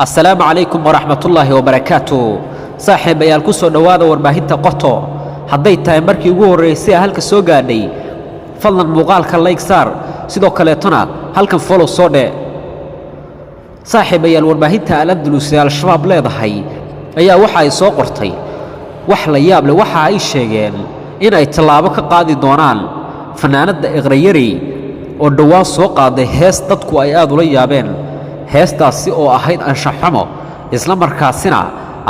السلام عليكم ورحمة الله وبركاته. صاحب يا الكسر دوادا ورباهيتا قطو حديت مركي ugu horeysay halka soo gaadhay fadlan muuqaalka like saar sidoo kale tuna halkan follow soo dhe صاحب يا warbaahinta Al-Andalus ee al-shabaab leedahay ayaa waxa ay soo qortay wax la yaab leh waxa ay sheegeen in ay talaabo ka qaadi doonaan fanaanada Iqrayari oo dhawaan soo qaaday hees dadku ay aad ula yaabeen heestaasi oo ahayd anshax xumo isla markaasina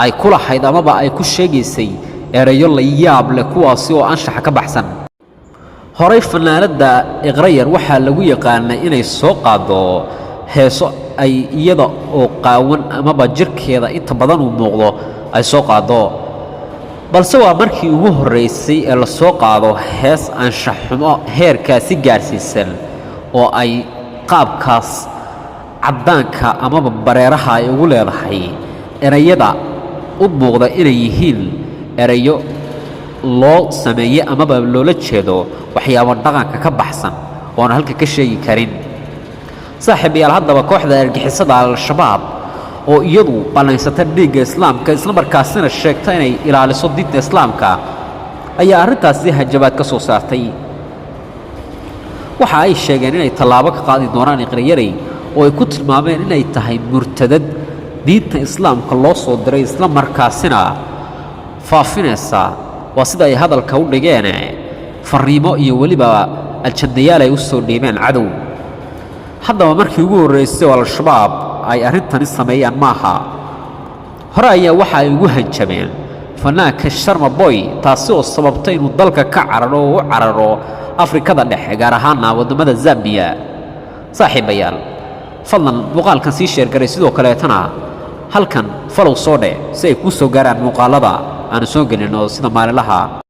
ay kula hayd amaba ay ku sheegaysay erayo la yaab leh kuwaasi oo anshax ka baxsan horay fanaanada Iqrayar waxa lagu yaqaanay inay soo qaado heeso ay iyada oo qaawan amaba jirkeeda inta badan u muuqdo ay soo qaado balse waa markii ugu horeysay ee la soo qaado hees anshax xumo heerkaasi gaarsiisan oo ay qaabkaas cadaanka amaba bareeraha ay ugu leedahay erayada u muuqda inay yihiin erayo loo sameeyay amaba loola jeedo waxyaabo dhaqanka ka baxsan oo aan halka ka sheegi karin saaxiib yaal haddaba kooxda argixisada al-shabaab oo iyadu balaysata dhiigga islaamka isla markaasina sheegta inay ilaaliso diinta islaamka ayaa arrintaasi hajabaad ka soo saartay waxa ay sheegeen inay talaabo ka qaadi doonaan Iqrayari oo ay ku tilmaameen inay tahay murtadad diinta islaamka loo soo diray isla markaasina faafinaysa waa sida ay hadalka u dhigeen fariimo iyo waliba aljannayaal ay u soo dhiibeen cadow haddaba markii ugu horeysay al-shabaab ay arrintani sameeyaan maaha hore ayaa waxa ay ugu hanjabeen fanaanka Sharma Boy taasi oo sababtay inuu dalka ka cararo oo u cararo Afrikada dhexe gaar ahaan wadamada Zambia saaxiibayaal fadlan muuqaalkan sii sheer garay sidoo kale tana halkan follow soo dhe si ay ku soo gaaraan muuqaalada aan soo gelino sida maalinlaha